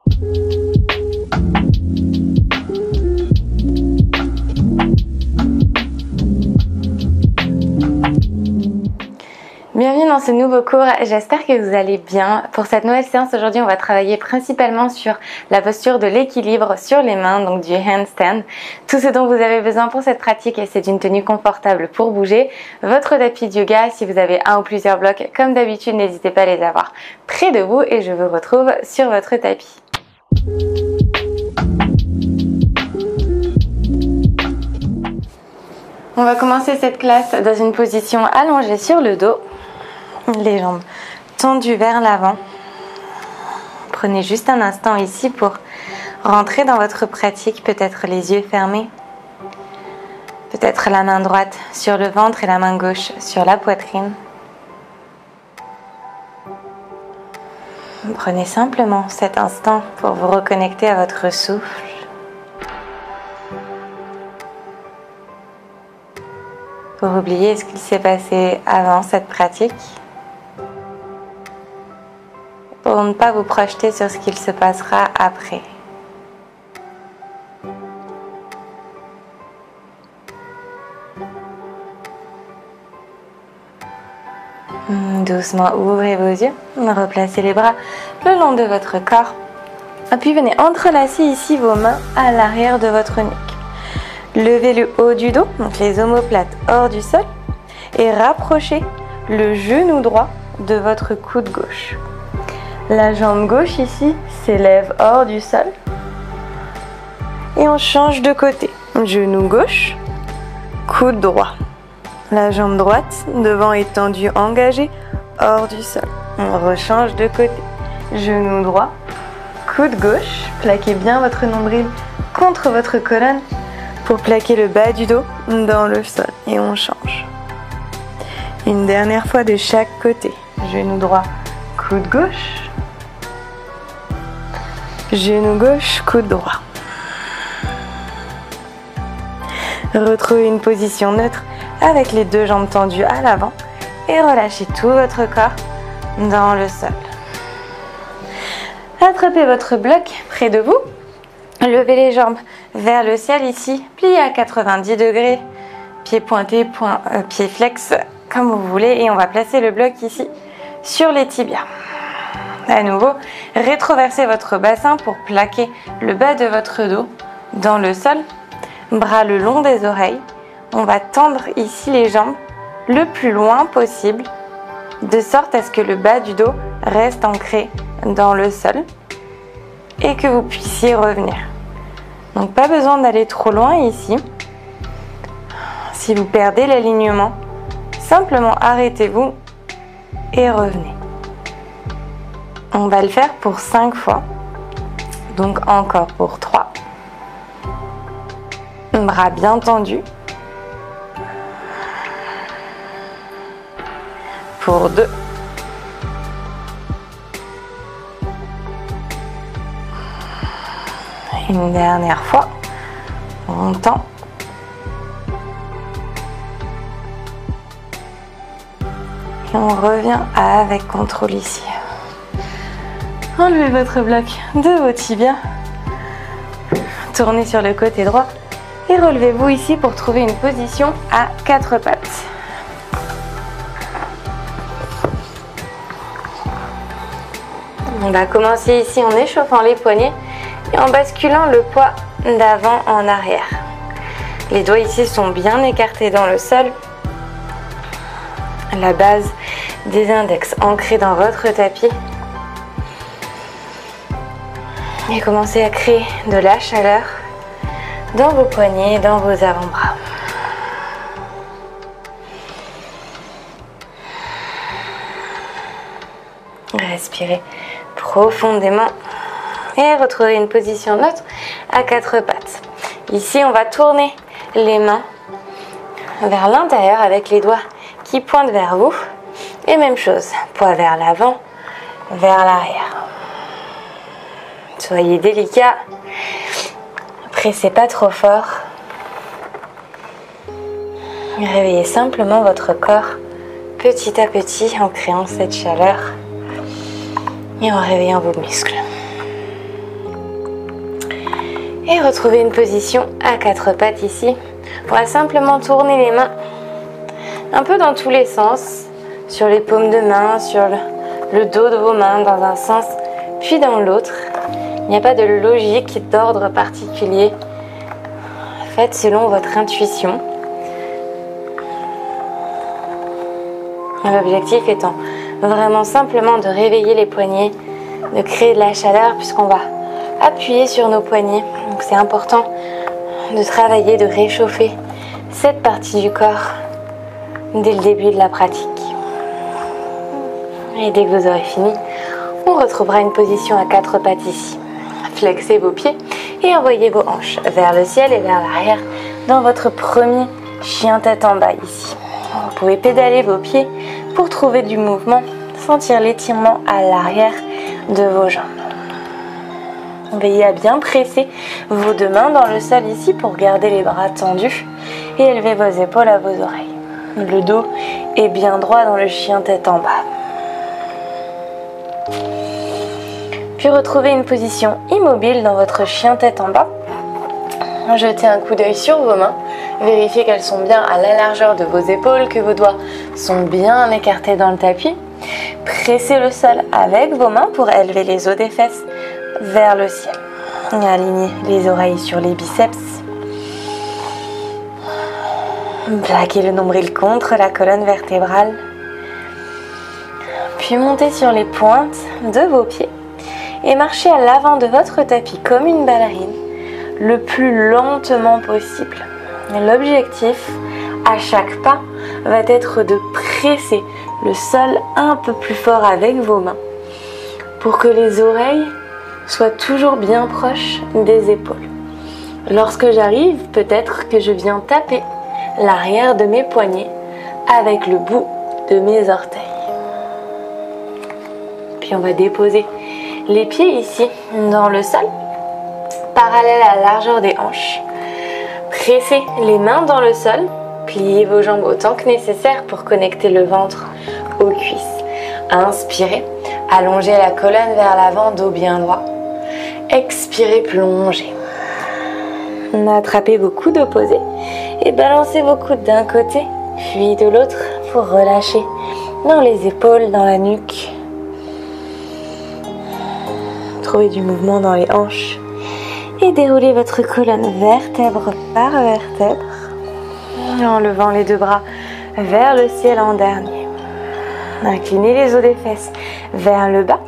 Bienvenue dans ce nouveau cours, j'espère que vous allez bien. Pour cette nouvelle séance, aujourd'hui on va travailler principalement sur la posture de l'équilibre sur les mains, donc du handstand. Tout ce dont vous avez besoin pour cette pratique, c'est une tenue confortable pour bouger, votre tapis de yoga, si vous avez un ou plusieurs blocs, comme d'habitude n'hésitez pas à les avoir près de vous et je vous retrouve sur votre tapis. On va commencer cette classe dans une position allongée sur le dos. Les jambes tendues vers l'avant. Prenez juste un instant ici pour rentrer dans votre pratique, peut-être les yeux fermés, peut-être la main droite sur le ventre et la main gauche sur la poitrine. Prenez simplement cet instant pour vous reconnecter à votre souffle. Pour oublier ce qu'il s'est passé avant cette pratique. Pour ne pas vous projeter sur ce qu'il se passera après. Doucement ouvrez vos yeux, replacez les bras le long de votre corps. Puis venez entrelacer ici vos mains à l'arrière de votre nuque. Levez le haut du dos, donc les omoplates hors du sol, et rapprochez le genou droit de votre coude gauche. La jambe gauche ici s'élève hors du sol. Et on change de côté. Genou gauche, coude droit. La jambe droite, devant étendue, engagée, hors du sol. On rechange de côté. Genou droit, coude gauche. Plaquez bien votre nombril contre votre colonne pour plaquer le bas du dos dans le sol. Et on change. Une dernière fois de chaque côté. Genou droit, coude gauche. Genou gauche, coude droit. Retrouvez une position neutre avec les deux jambes tendues à l'avant et relâchez tout votre corps dans le sol. Attrapez votre bloc près de vous. Levez les jambes vers le ciel ici, pliez à 90 degrés, pieds pointés, pieds flex, comme vous voulez. Et on va placer le bloc ici sur les tibias. À nouveau, rétroversez votre bassin pour plaquer le bas de votre dos dans le sol. Bras le long des oreilles. On va tendre ici les jambes le plus loin possible, de sorte à ce que le bas du dos reste ancré dans le sol et que vous puissiez revenir. Donc pas besoin d'aller trop loin ici. Si vous perdez l'alignement, simplement arrêtez-vous et revenez. On va le faire pour 5 fois. Donc encore pour 3. Bras bien tendus. Pour 2. Une dernière fois. On tend. Et on revient avec contrôle ici. Enlevez votre bloc de vos tibias. Tournez sur le côté droit. Et relevez-vous ici pour trouver une position à 4 pattes. On va commencer ici en échauffant les poignets et en basculant le poids d'avant en arrière. Les doigts ici sont bien écartés dans le sol. La base des index ancrée dans votre tapis. Et commencez à créer de la chaleur dans vos poignets, dans vos avant-bras. Respirez profondément et retrouvez une position neutre à 4 pattes. Ici, on va tourner les mains vers l'intérieur avec les doigts qui pointent vers vous. Et même chose, poids vers l'avant, vers l'arrière. Soyez délicat, pressez pas trop fort. Réveillez simplement votre corps petit à petit en créant cette chaleur et en réveillant vos muscles. Et retrouvez une position à quatre pattes ici. On va simplement tourner les mains un peu dans tous les sens, sur les paumes de main, sur le dos de vos mains dans un sens, puis dans l'autre. Il n'y a pas de logique d'ordre particulier. Faites selon votre intuition. L'objectif étant vraiment simplement de réveiller les poignets, de créer de la chaleur puisqu'on va appuyer sur nos poignets. Donc c'est important de travailler, de réchauffer cette partie du corps dès le début de la pratique. Et dès que vous aurez fini, on retrouvera une position à quatre pattes ici. Flexez vos pieds et envoyez vos hanches vers le ciel et vers l'arrière dans votre premier chien tête en bas ici. Vous pouvez pédaler vos pieds pour trouver du mouvement, sentir l'étirement à l'arrière de vos jambes. Veillez à bien presser vos deux mains dans le sol ici pour garder les bras tendus et élever vos épaules à vos oreilles. Le dos est bien droit dans le chien tête en bas. Puis retrouvez une position immobile dans votre chien tête en bas. Jetez un coup d'œil sur vos mains. Vérifiez qu'elles sont bien à la largeur de vos épaules, que vos doigts sont bien écartés dans le tapis. Pressez le sol avec vos mains pour élever les os des fesses vers le ciel. Et alignez les oreilles sur les biceps. Plaquez le nombril contre la colonne vertébrale. Puis montez sur les pointes de vos pieds et marchez à l'avant de votre tapis comme une ballerine, le plus lentement possible. L'objectif, à chaque pas, va être de presser le sol un peu plus fort avec vos mains pour que les oreilles soient toujours bien proches des épaules. Lorsque j'arrive, peut-être que je viens taper l'arrière de mes poignets avec le bout de mes orteils. Puis on va déposer les pieds ici dans le sol, parallèle à la largeur des hanches. Pressez les mains dans le sol, pliez vos jambes autant que nécessaire pour connecter le ventre aux cuisses. Inspirez, allongez la colonne vers l'avant, dos bien droit. Expirez, plongez. Attrapez vos coudes opposés et balancez vos coudes d'un côté, puis de l'autre pour relâcher dans les épaules, dans la nuque. Trouvez du mouvement dans les hanches et déroulez votre colonne vertèbre par vertèbre en levant les deux bras vers le ciel en dernier. Inclinez les os des fesses vers le bas.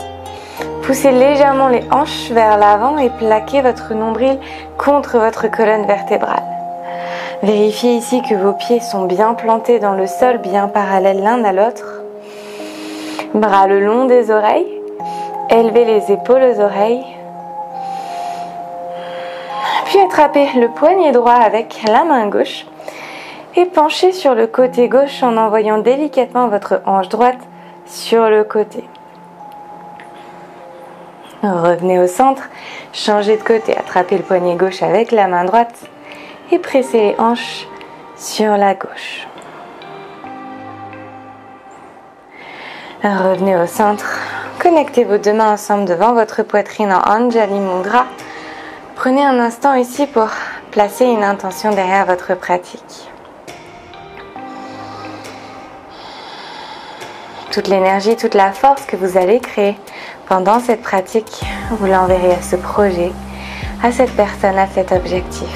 Poussez légèrement les hanches vers l'avant et plaquez votre nombril contre votre colonne vertébrale. Vérifiez ici que vos pieds sont bien plantés dans le sol, bien parallèles l'un à l'autre. Bras le long des oreilles. Élevez les épaules aux oreilles. Puis attrapez le poignet droit avec la main gauche et penchez sur le côté gauche en envoyant délicatement votre hanche droite sur le côté. Revenez au centre, changez de côté, attrapez le poignet gauche avec la main droite et pressez les hanches sur la gauche. Revenez au centre, connectez vos deux mains ensemble devant votre poitrine en Anjali Mudra. Prenez un instant ici pour placer une intention derrière votre pratique. Toute l'énergie, toute la force que vous allez créer pendant cette pratique, vous l'enverrez à ce projet, à cette personne, à cet objectif.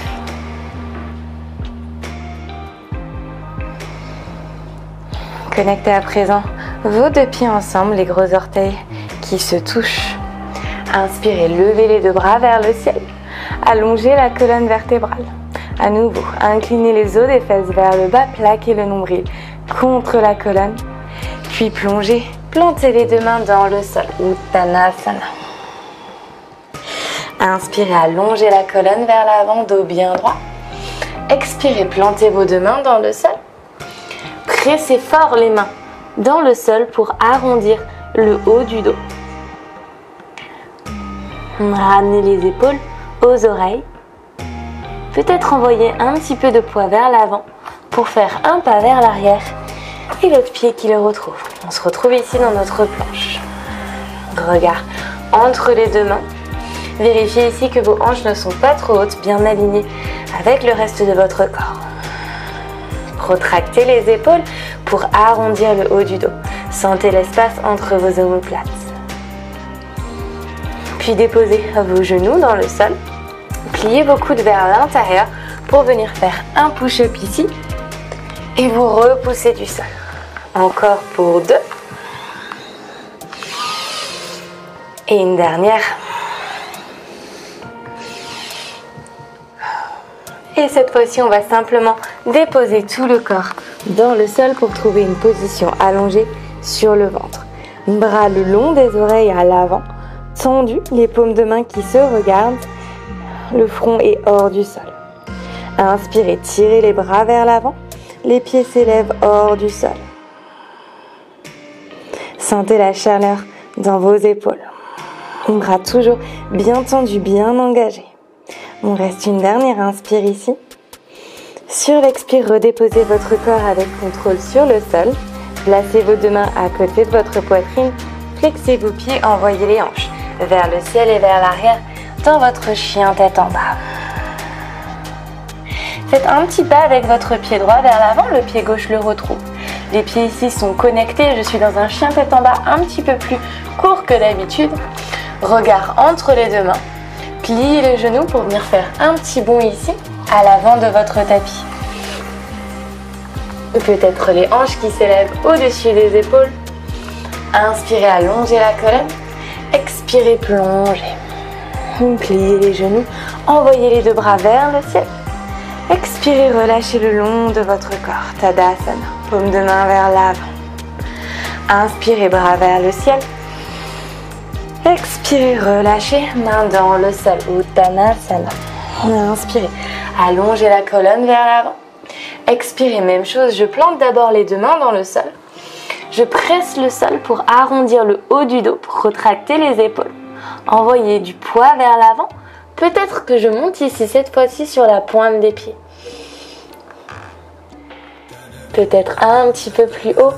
Connectez à présent vos deux pieds ensemble, les gros orteils qui se touchent. Inspirez, levez les deux bras vers le ciel. Allongez la colonne vertébrale. À nouveau, inclinez les os des fesses vers le bas, plaquez le nombril contre la colonne. Puis plongez, plantez les deux mains dans le sol. Uttanasana. Inspirez, allongez la colonne vers l'avant, dos bien droit. Expirez, plantez vos deux mains dans le sol. Pressez fort les mains dans le sol pour arrondir le haut du dos. Ramenez les épaules aux oreilles. Peut-être envoyer un petit peu de poids vers l'avant pour faire un pas vers l'arrière et l'autre pied qui le retrouve. On se retrouve ici dans notre planche. Regard entre les deux mains. Vérifiez ici que vos hanches ne sont pas trop hautes, bien alignées avec le reste de votre corps. Retractez les épaules pour arrondir le haut du dos. Sentez l'espace entre vos omoplates. Puis déposez vos genoux dans le sol. Pliez vos coudes vers l'intérieur pour venir faire un push-up ici. Et vous repoussez du sol. Encore pour 2. Et une dernière. Et cette fois-ci, on va simplement déposer tout le corps dans le sol pour trouver une position allongée sur le ventre. Bras le long des oreilles à l'avant, tendus, les paumes de main qui se regardent. Le front est hors du sol. Inspirez, tirez les bras vers l'avant. Les pieds s'élèvent hors du sol. Sentez la chaleur dans vos épaules. Bras toujours bien tendus, bien engagés. On reste une dernière inspire ici. Sur l'expire, redéposez votre corps avec contrôle sur le sol. Placez vos 2 mains à côté de votre poitrine. Flexez vos pieds, envoyez les hanches vers le ciel et vers l'arrière dans votre chien tête en bas. Faites un petit pas avec votre pied droit vers l'avant, le pied gauche le retrouve. Les pieds ici sont connectés, je suis dans un chien tête en bas un petit peu plus court que d'habitude. Regard entre les 2 mains. Pliez les genoux pour venir faire un petit bond ici, à l'avant de votre tapis. Peut-être les hanches qui s'élèvent au-dessus des épaules. Inspirez, allongez la colonne. Expirez, plongez. Pliez les genoux, envoyez les 2 bras vers le ciel. Expirez, relâchez le long de votre corps. Tadasana, paume de main vers l'avant. Inspirez, bras vers le ciel. Expirez, relâchez, main dans le sol, Uttanasana. Inspirez, allongez la colonne vers l'avant. Expirez, même chose, je plante d'abord les 2 mains dans le sol. Je presse le sol pour arrondir le haut du dos, pour retracter les épaules. Envoyez du poids vers l'avant. Peut-être que je monte ici, cette fois-ci sur la pointe des pieds. Peut-être un petit peu plus haut.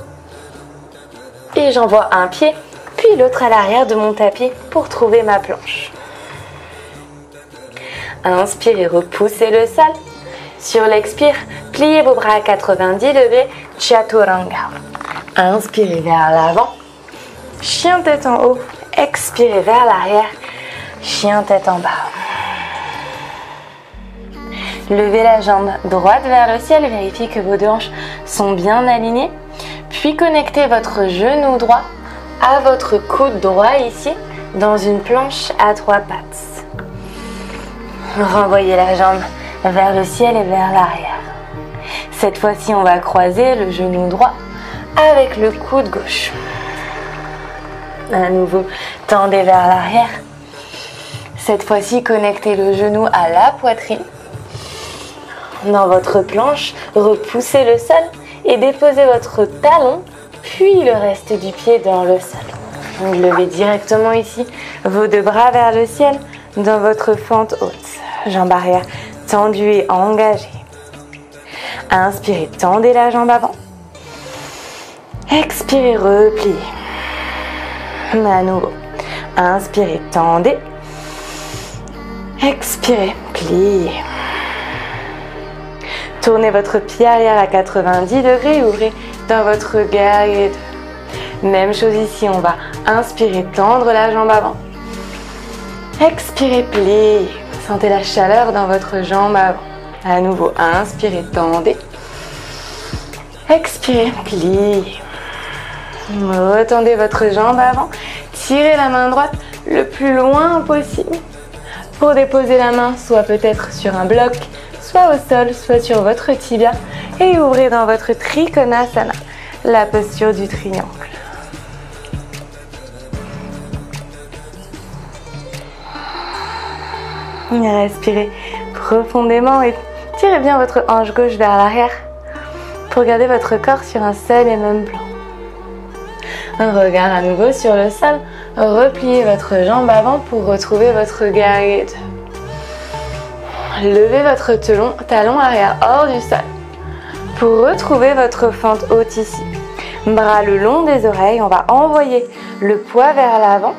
Et j'envoie un pied, puis l'autre à l'arrière de mon tapis pour trouver ma planche. Inspirez, repoussez le sol. Sur l'expire, pliez vos bras à 90 degrés, Chaturanga. Inspirez vers l'avant, chien tête en haut. Expirez vers l'arrière, chien tête en bas. Levez la jambe droite vers le ciel, vérifiez que vos 2 hanches sont bien alignées. Puis connectez votre genou droit à votre coude droit ici, dans une planche à 3 pattes. Renvoyez la jambe vers le ciel et vers l'arrière. Cette fois-ci, on va croiser le genou droit avec le coude gauche. À nouveau, tendez vers l'arrière. Cette fois-ci, connectez le genou à la poitrine. Dans votre planche, repoussez le sol et déposez votre talon, puis le reste du pied dans le sol. Donc, levez directement ici vos 2 bras vers le ciel dans votre fente haute. Jambe arrière tendue et engagée. Inspirez, tendez la jambe avant. Expirez, repliez. À nouveau. Inspirez, tendez. Expirez, pliez. Tournez votre pied arrière à 90 degrés, ouvrez dans votre guerrier 2. Même chose ici, on va inspirer, tendre la jambe avant. Expirez, pliez. Sentez la chaleur dans votre jambe avant. À nouveau, inspirez, tendez. Expirez, pliez. Retendez votre jambe avant. Tirez la main droite le plus loin possible pour déposer la main soit peut-être sur un bloc, soit au sol, soit sur votre tibia. Et ouvrez dans votre Trikonasana, la posture du triangle. Respirez profondément et tirez bien votre hanche gauche vers l'arrière pour garder votre corps sur un seul et même plan. Un regard à nouveau sur le sol. Repliez votre jambe avant pour retrouver votre guerrier 2. Levez votre talon arrière hors du sol pour retrouver votre fente haute ici. Bras le long des oreilles. On va envoyer le poids vers l'avant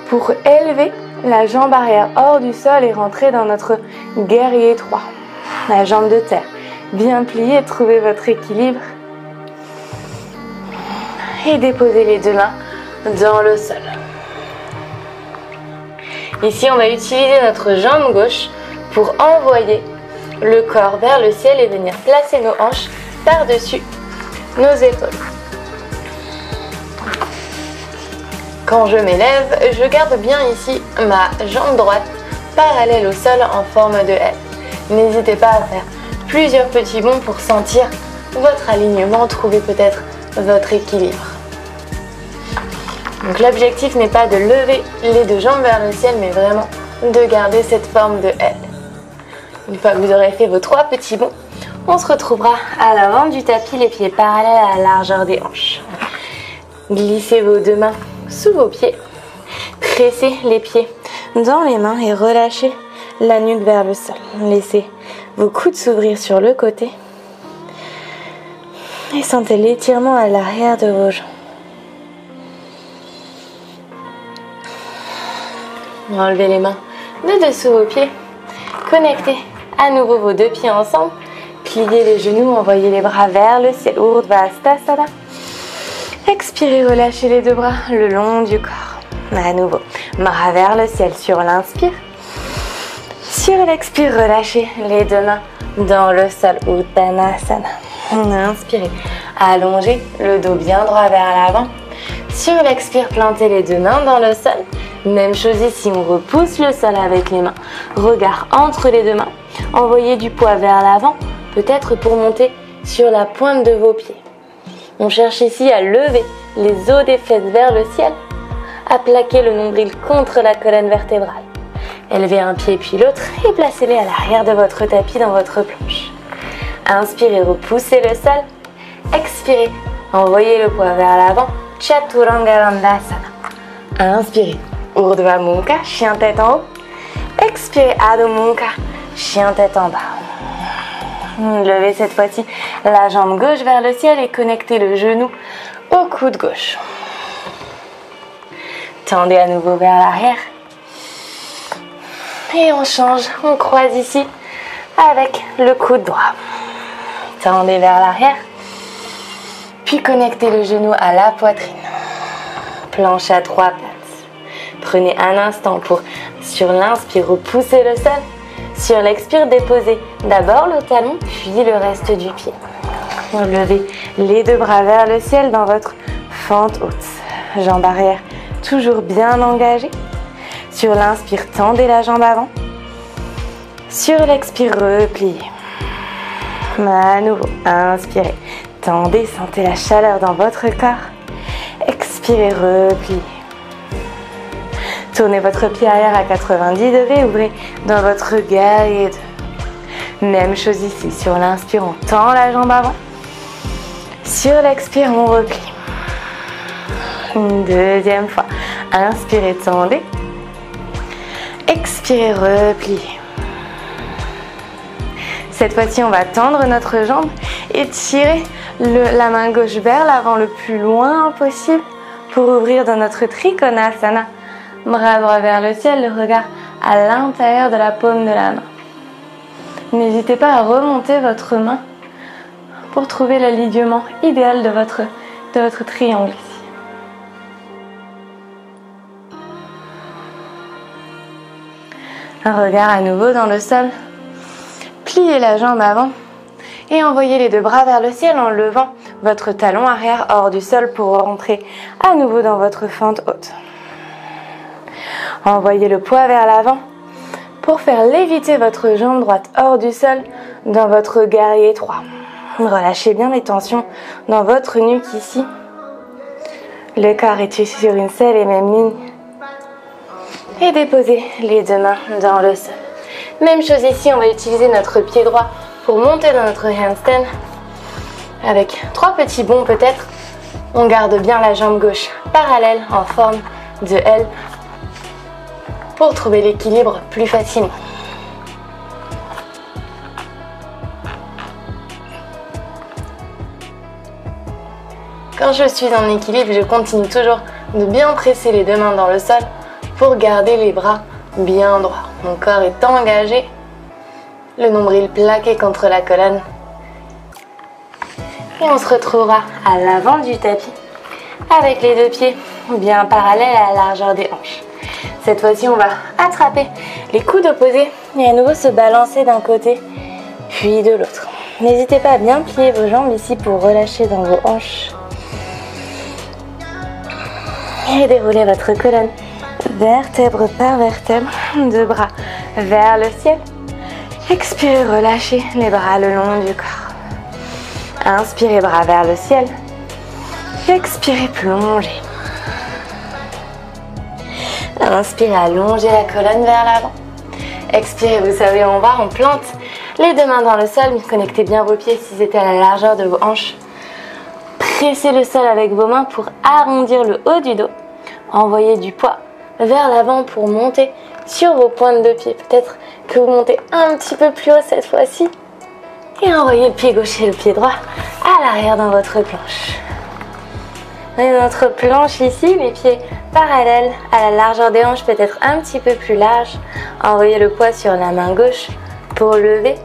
pour élever la jambe arrière hors du sol et rentrer dans notre guerrier 3. La jambe de terre bien pliée, trouvez votre équilibre. Et déposez les deux mains dans le sol. Ici, on va utiliser notre jambe gauche pour envoyer le corps vers le ciel et venir placer nos hanches par-dessus nos épaules. Quand je m'élève, je garde bien ici ma jambe droite parallèle au sol en forme de L. N'hésitez pas à faire plusieurs petits bonds pour sentir votre alignement, trouver peut-être votre équilibre. Donc l'objectif n'est pas de lever les deux jambes vers le ciel, mais vraiment de garder cette forme de L. Une fois que vous aurez fait vos 3 petits bonds, on se retrouvera à l'avant du tapis, les pieds parallèles à la largeur des hanches. Glissez vos deux mains sous vos pieds, pressez les pieds dans les mains et relâchez la nuque vers le sol. Laissez vos coudes s'ouvrir sur le côté et sentez l'étirement à l'arrière de vos jambes. Enlevez les mains de dessous vos pieds, connectez à nouveau vos deux pieds ensemble, pliez les genoux, envoyez les bras vers le ciel, Urdhva Hastasana. Expirez, relâchez les deux bras le long du corps. À nouveau, bras vers le ciel sur l'inspire. Sur l'expire, relâchez les deux mains dans le sol, Uttanasana. Inspirez, allongez le dos bien droit vers l'avant. Sur l'expire, plantez les deux mains dans le sol. Même chose ici, on repousse le sol avec les mains. Regard entre les deux mains. Envoyez du poids vers l'avant, peut-être pour monter sur la pointe de vos pieds. On cherche ici à lever les os des fesses vers le ciel, à plaquer le nombril contre la colonne vertébrale. Élevez un pied puis l'autre et placez-les à l'arrière de votre tapis dans votre planche. Inspirez, repoussez le sol. Expirez, envoyez le poids vers l'avant, Chaturanga Dandasana. Inspirez, Urdhva Mukha, chien tête en haut. Expirez, Adho Mukha, chien tête en bas. Levez cette fois-ci la jambe gauche vers le ciel et connectez le genou au coude gauche. Tendez à nouveau vers l'arrière. Et on change, on croise ici avec le coude droit. Tendez vers l'arrière. Puis connectez le genou à la poitrine. Planche à 3 pattes. Prenez un instant pour, sur l'inspire, repousser le sol. Sur l'expire, déposez d'abord le talon, puis le reste du pied. Levez les deux bras vers le ciel dans votre fente haute. Jambe arrière toujours bien engagée. Sur l'inspire, tendez la jambe avant. Sur l'expire, repliez. À nouveau, inspirez. Tendez, sentez la chaleur dans votre corps. Expirez, repliez. Tournez votre pied arrière à 90 degrés, ouvrez dans votre guerrier 2. Même chose ici, sur l'inspire, on tend la jambe avant. Sur l'expire, on replie. Une deuxième fois. Inspirez, tendez. Expirez, repliez. Cette fois-ci, on va tendre notre jambe et tirer la main gauche vers l'avant le plus loin possible pour ouvrir dans notre Trikonasana. Bras droit vers le ciel, le regard à l'intérieur de la paume de la main. N'hésitez pas à remonter votre main pour trouver l'alignement idéal de votre triangle ici. Un regard à nouveau dans le sol. Pliez la jambe avant et envoyez les deux bras vers le ciel en levant votre talon arrière hors du sol pour rentrer à nouveau dans votre fente haute. Envoyez le poids vers l'avant pour faire léviter votre jambe droite hors du sol dans votre guerrier 3. Relâchez bien les tensions dans votre nuque ici. Le corps est sur une seule et même ligne. Et déposez les deux mains dans le sol. Même chose ici, on va utiliser notre pied droit pour monter dans notre handstand. Avec 3 petits bonds peut-être. On garde bien la jambe gauche parallèle en forme de L pour trouver l'équilibre plus facilement. Quand je suis en équilibre, je continue toujours de bien presser les deux mains dans le sol pour garder les bras bien droit. Mon corps est engagé, le nombril plaqué contre la colonne. Et on se retrouvera à l'avant du tapis avec les deux pieds bien parallèles à la largeur des hanches. Cette fois-ci, on va attraper les coudes opposés et à nouveau se balancer d'un côté puis de l'autre. N'hésitez pas à bien plier vos jambes ici pour relâcher dans vos hanches. Et déroulez votre colonne vertèbre par vertèbre, deux bras vers le ciel. Expirez, relâchez les bras le long du corps. Inspirez, bras vers le ciel. Expirez, plongez. Inspirez, allongez la colonne vers l'avant. Expirez, vous savez où on va, on plante les deux mains dans le sol. Connectez bien vos pieds si c'était à la largeur de vos hanches. Pressez le sol avec vos mains pour arrondir le haut du dos. Envoyez du poids vers l'avant pour monter sur vos pointes de pied. Peut-être que vous montez un petit peu plus haut cette fois-ci. Et envoyez le pied gauche et le pied droit à l'arrière dans votre planche. Et notre planche ici, les pieds parallèles à la largeur des hanches, peut-être un petit peu plus large. Envoyez le poids sur la main gauche pour lever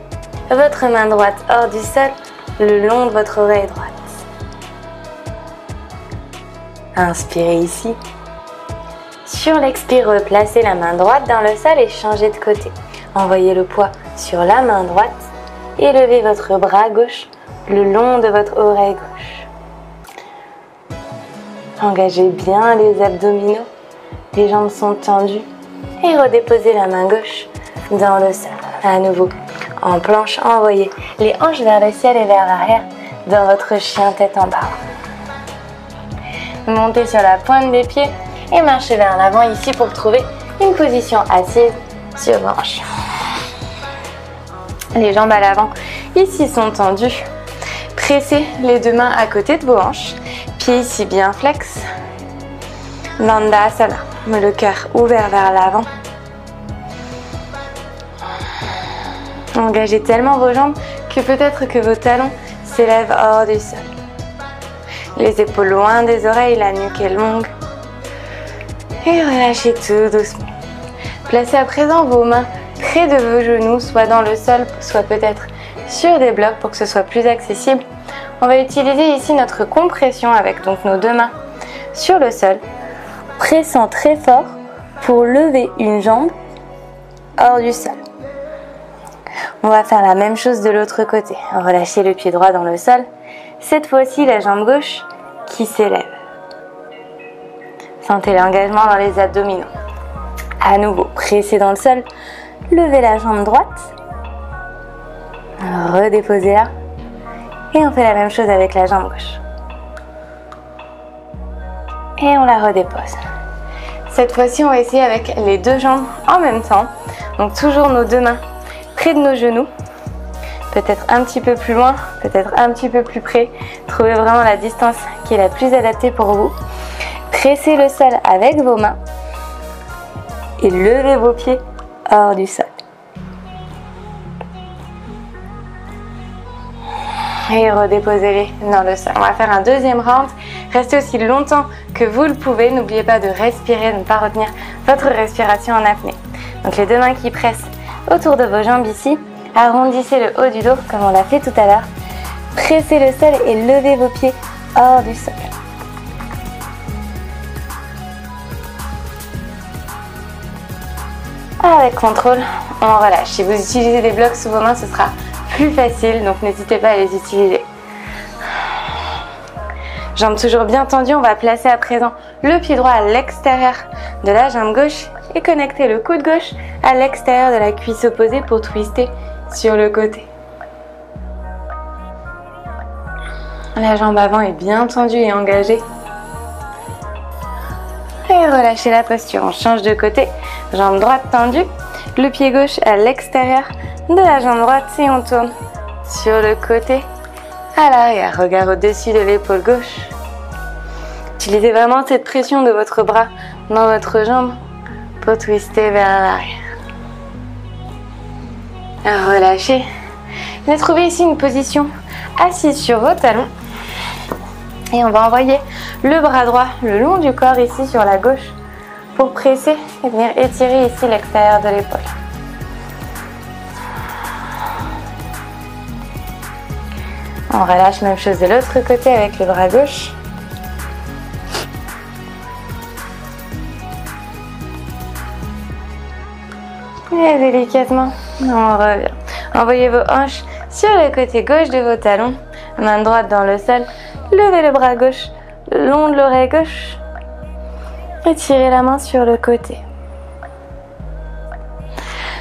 votre main droite hors du sol, le long de votre oreille droite. Inspirez ici. Sur l'expire, replacez la main droite dans le sol et changez de côté. Envoyez le poids sur la main droite et levez votre bras gauche le long de votre oreille gauche. Engagez bien les abdominaux, les jambes sont tendues et redéposez la main gauche dans le sol. À nouveau, en planche, envoyez les hanches vers le ciel et vers l'arrière dans votre chien tête en bas. Montez sur la pointe des pieds et marchez vers l'avant ici pour trouver une position assise sur vos hanches. Les jambes à l'avant ici sont tendues. Pressez les deux mains à côté de vos hanches. Pieds ici bien flex. Dandasana, le cœur ouvert vers l'avant. Engagez tellement vos jambes que peut-être que vos talons s'élèvent hors du sol. Les épaules loin des oreilles, la nuque est longue. Et relâchez tout doucement. Placez à présent vos mains près de vos genoux, soit dans le sol, soit peut-être sur des blocs pour que ce soit plus accessible. On va utiliser ici notre compression avec donc nos deux mains sur le sol, pressant très fort pour lever une jambe hors du sol. On va faire la même chose de l'autre côté. Relâchez le pied droit dans le sol. Cette fois-ci, la jambe gauche qui s'élève. Sentez l'engagement dans les abdominaux. À nouveau, pressez dans le sol. Levez la jambe droite. Redéposez-la. Et on fait la même chose avec la jambe gauche. Et on la redépose. Cette fois-ci, on va essayer avec les deux jambes en même temps. Donc toujours nos deux mains près de nos genoux. Peut-être un petit peu plus loin, peut-être un petit peu plus près. Trouvez vraiment la distance qui est la plus adaptée pour vous. Pressez le sol avec vos mains. Et levez vos pieds hors du sol. Et redéposez-les dans le sol. On va faire un deuxième round. Restez aussi longtemps que vous le pouvez. N'oubliez pas de respirer, de ne pas retenir votre respiration en apnée. Donc les deux mains qui pressent autour de vos jambes ici. Arrondissez le haut du dos comme on l'a fait tout à l'heure. Pressez le sol et levez vos pieds hors du sol. Avec contrôle, on relâche. Si vous utilisez des blocs sous vos mains, ce sera plus facile, donc n'hésitez pas à les utiliser. Jambes toujours bien tendues, on va placer à présent le pied droit à l'extérieur de la jambe gauche et connecter le coude gauche à l'extérieur de la cuisse opposée pour twister sur le côté. La jambe avant est bien tendue et engagée. Et relâchez la posture, on change de côté. Jambe droite tendue, le pied gauche à l'extérieur de la jambe droite et on tourne sur le côté à l'arrière. Regard au-dessus de l'épaule gauche. Utilisez vraiment cette pression de votre bras dans votre jambe pour twister vers l'arrière. Relâchez. Et trouvez ici une position assise sur vos talons. Et on va envoyer le bras droit le long du corps ici sur la gauche pour presser et venir étirer ici l'extérieur de l'épaule. On relâche, même chose de l'autre côté avec le bras gauche. Et délicatement, on revient. Envoyez vos hanches sur le côté gauche de vos talons. Main droite dans le sol. Levez le bras gauche le long de l'oreille gauche. Et tirez la main sur le côté.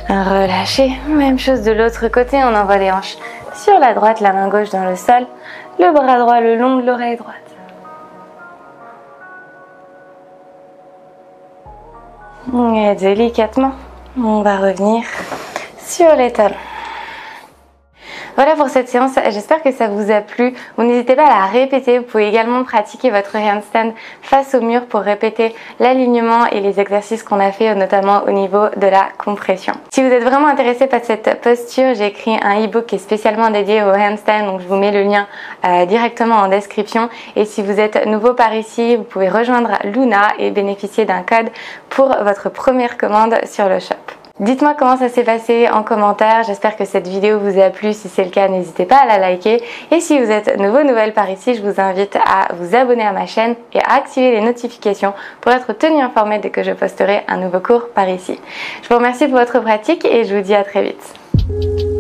Relâchez. Même chose de l'autre côté. On envoie les hanches sur la droite, la main gauche dans le sol. Le bras droit le long de l'oreille droite. Et délicatement, on va revenir sur les talons. Voilà pour cette séance, j'espère que ça vous a plu. Vous n'hésitez pas à la répéter, vous pouvez également pratiquer votre handstand face au mur pour répéter l'alignement et les exercices qu'on a fait, notamment au niveau de la compression. Si vous êtes vraiment intéressé par cette posture, j'ai écrit un e-book qui est spécialement dédié au handstand, donc je vous mets le lien directement en description. Et si vous êtes nouveau par ici, vous pouvez rejoindre Luna et bénéficier d'un code pour votre première commande sur le shop. Dites-moi comment ça s'est passé en commentaire, j'espère que cette vidéo vous a plu, si c'est le cas n'hésitez pas à la liker et si vous êtes nouvelle par ici, je vous invite à vous abonner à ma chaîne et à activer les notifications pour être tenu informé dès que je posterai un nouveau cours par ici. Je vous remercie pour votre pratique et je vous dis à très vite.